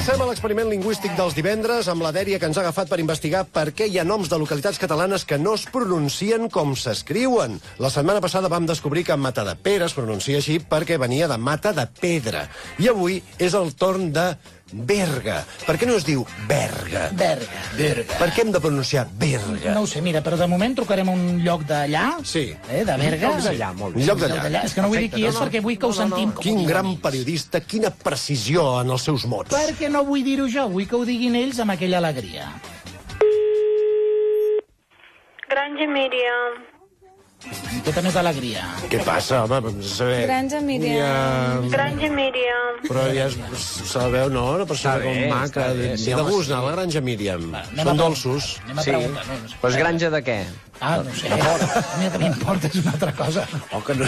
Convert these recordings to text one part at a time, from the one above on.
Passem a l'experiment lingüístic dels divendres amb la dèria que ens ha agafat per investigar per què hi ha noms de localitats catalanes que no es pronuncien com s'escriuen. La setmana passada vam descobrir que Matadepera es pronuncia així perquè venia de mata de pedra. I avui és el torn de Berga. Per què no es diu Berga? Berga. Per què hem de pronunciar Berga? No ho sé, mira, però de moment trucarem a un lloc d'allà, Sí. de Berga. Un lloc d'allà, molt bé. Un lloc d'allà. És que no vull dir qui és perquè vull que ho sentim. com Quin ho gran diuen ells. periodista, quina precisió en els seus mots. Perquè no vull dir-ho jo, vull que ho diguin ells amb aquella alegria. Granja Míriam. Tota més alegria. Què passa, home? Saber... Granja Míriam. Granja Míriam. Però ja se la veu, no? Una persona Està bé, com maca. està bé, sí, de home, gust sí. anar a la Granja Míriam. Anem Són a dolços. Anem a Sí, preguntar. però és granja de què? Ah, no sé. A mi el que m'importa és una altra cosa. Oh, que no...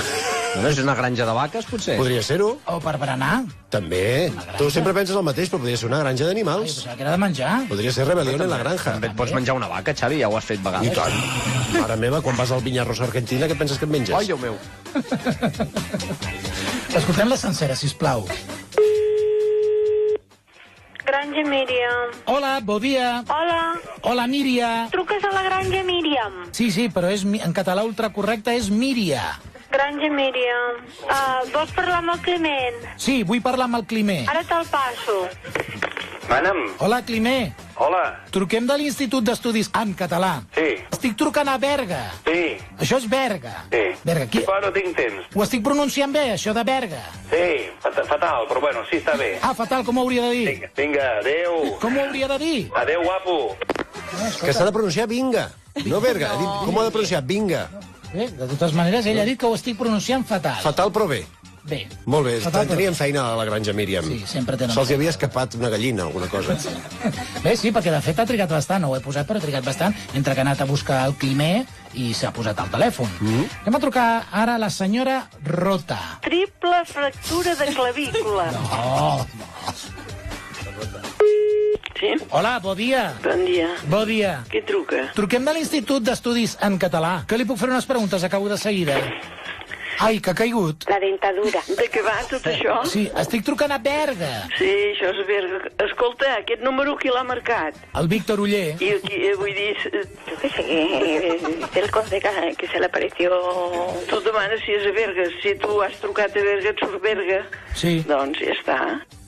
No és una granja de vaques, potser? Podria ser-ho, O per berenar. també. Tu sempre penses el mateix, però podria ser una granja Ai, d'animals. pensava que era de menjar. Podria ser Rebelión en la granja. També et pots menjar una vaca, Xavi, ja ho has fet I vegades. tant. Mare meva, quan vas al Viñarros Argentina, què penses que et menges? Ai, Déu meu. Escoltem-la sencera, sisplau. Granja Míriam. Hola, bon dia. Hola. Hola, Míria. Truques a la Granja Míriam. Sí, però és, en català ultracorrecte és Míria. Granja Míriam. Vols parlar amb el Climent? Sí, vull parlar amb el Climer. Ara te'l passo. Mana'm. Hola, Climer. Hola. Truquem de l'Institut d'Estudis en català. Sí. Estic trucant a Berga. Sí. Això és Berga. Sí. Berga, qui... Però no tinc temps. Ho estic pronunciant bé, això de Berga. Sí, fatal, però bueno, sí, està bé. Ah, fatal, com ho hauria de dir? Vinga, adeu. Com ho hauria de dir? Adeu, guapo. Que s'ha de pronunciar vinga, no Berga. Ha dit, com ho ha de pronunciar? Vinga. Bé, de totes maneres, ell ha dit que ho estic pronunciant fatal. Fatal, però bé. Bé. Molt bé, Fatal, però tenien feina a la Granja Míriam. Sí, sempre tenen Se'ls hi havia escapat una gallina o alguna cosa. Bé, sí, perquè de fet ha trigat bastant, no ho he posat, però ha trigat bastant, entre que ha anat a buscar el Climer i s'ha posat al telèfon. Anem a trucar ara a la senyora Rota. Triple fractura de clavícula. Oh, Sí? hola, bon dia. Bon dia. Bon dia. Qui truca? Truquem de l'Institut d'Estudis en Català. Que li puc fer unes preguntes? Acabo de seguida. Ai, que ha caigut. La dentadura. De què va tot això? Sí, estic trucant a Berga. Sí, això és Berga. Escolta, aquest número qui l'ha marcat? El Víctor Uller. I vull dir... Yo qué sé, el colega que se le apareció... Tu demanes si és a Berga. Si tu has trucat a Berga, et surt Berga. Sí, Doncs ja està.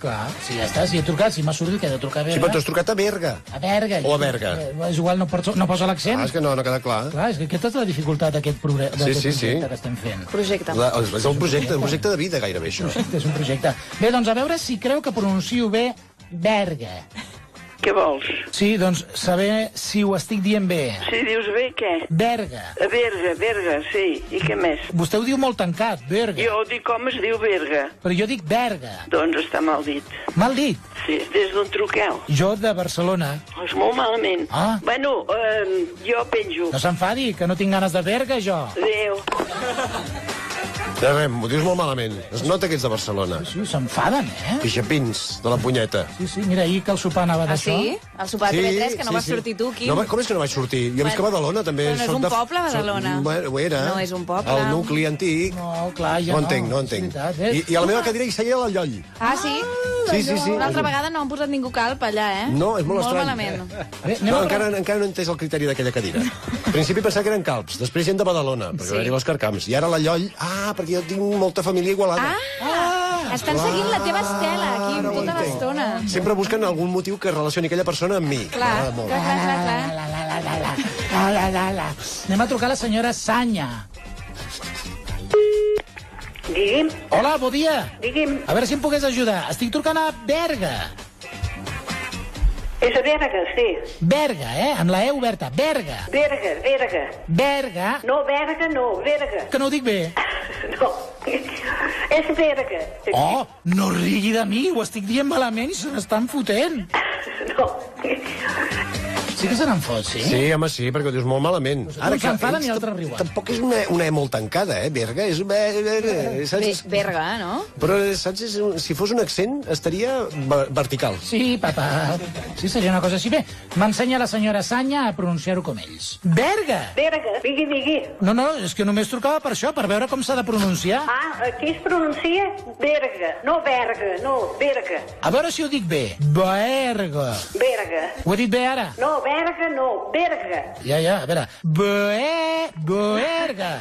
clar, sí, ja està. Si he trucat, si m'ha sortit que he de trucar a Sí, Berga. però tu has trucat a Berga. A Berga. O a Berga. És igual, no posa l'accent. Ah, és que no ha quedat clar. Clar, és que aquesta és la dificultat d'aquest Sí, projecte sí. que estem fent. Projecte. És un projecte de vida, gairebé, això. És un projecte. Bé, doncs a veure si creu que pronuncio bé Berga. Què vols? Sí, doncs saber si ho estic dient bé. Si dius bé, què? Berga. A Berga, sí. I què més? Vostè ho diu molt tancat, Berga. Jo dic com es diu Berga. Però jo dic Berga. Doncs està mal dit. Mal dit. Sí, des d'on truqueu? Jo de Barcelona. És molt malament. Ah. Bueno, jo penjo. No s'enfadi, que no tinc ganes de Berga, jo. Adéu. Ja, res, ho dius molt malament. Es nota que ets de Barcelona. Sí, s'enfaden, eh? Pixapins, de la punyeta. Sí, sí, mira, ahir que el sopar anava Ah, d'això. sí? El sopar de TV3, que no vas sortir tu, Quim. No, com és que no vaig sortir? Jo visc a Badalona, també. Però no és Soc un poble, Badalona. Bueno, ho era. No és un poble. El nucli antic. No, clar, ja No no. entenc, no És entenc. veritat, ves? I a la meva cadira hi seia la Lloll. Ah, sí? Sí, sí, sí. Una altra vegada no han posat ningú calp allà, eh? No, és molt estrany. malament. Bé, anem No, a encara no he entès el criteri d'aquella cadira. Al principi pensava que eren calps, després gent de Badalona, perquè Sí. va dir l'Òscar Camps. I ara la Lloll, perquè jo tinc molta família igualada. Estan seguint la teva estela, Quim, Ara ho tota entenc. l'estona. Sempre busquen algun motiu que relacioni aquella persona amb mi. Clar, M'agrada molt. clar. Anem a trucar a la senyora Sanya. Digui'm, Hola, bon dia. digui'm. A veure si em pogués ajudar. Estic trucant a Berga. És a Berga, sí. Berga, amb la E oberta. Berga. Berga. Berga. No, Berga no, Berga. Que no ho dic bé. No, és Berga. Oh, no rigui de mi, ho estic dient malament i se n'estan fotent. No. Sí que se n'en fot, sí? Sí, home, sí, perquè ho dius molt malament. Un s'enfaden i l'altre riuen. Tampoc és una E molt tancada, Berga. És... Berga, no? Però, saps, si fos un accent, estaria vertical. Sí, papa. Sí, seria una cosa així. Bé, m'ensenya la senyora Sanya a pronunciar-ho com ells. Berga! Berga, digui. No, és que només trucava per això, per veure com s'ha de pronunciar. Aquí es pronuncia Berga, no Berga, no, Berga. A veure si ho dic bé. Berga. Berga. Ho he dit bé ara? No, Berga no, Berga. Ja, a veure. Berga.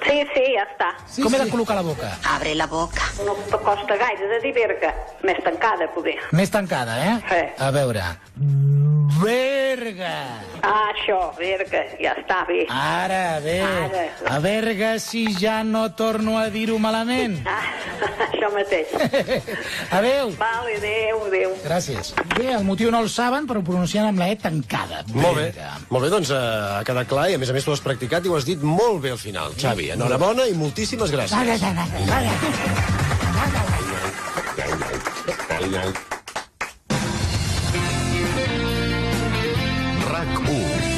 Sí, ja està. Com he de col·locar la boca? Abre la boca. No costa gaire de dir Berga. Més tancada, poder. Més tancada, Sí. A veure. Berga. Això, Berga, ja està bé. Ara, bé. Ara. A veure si ja no torno a dir-ho malament. Això mateix. Adéu. Vale, adéu. Gràcies. Bé, el motiu no el saben, però ho pronuncien amb la E tancada. Molt bé, Berga. molt bé, doncs ha quedat clar i a més tu has practicat i ho has dit molt bé al final, Xavi. Enhorabona i moltíssimes gràcies. RAC1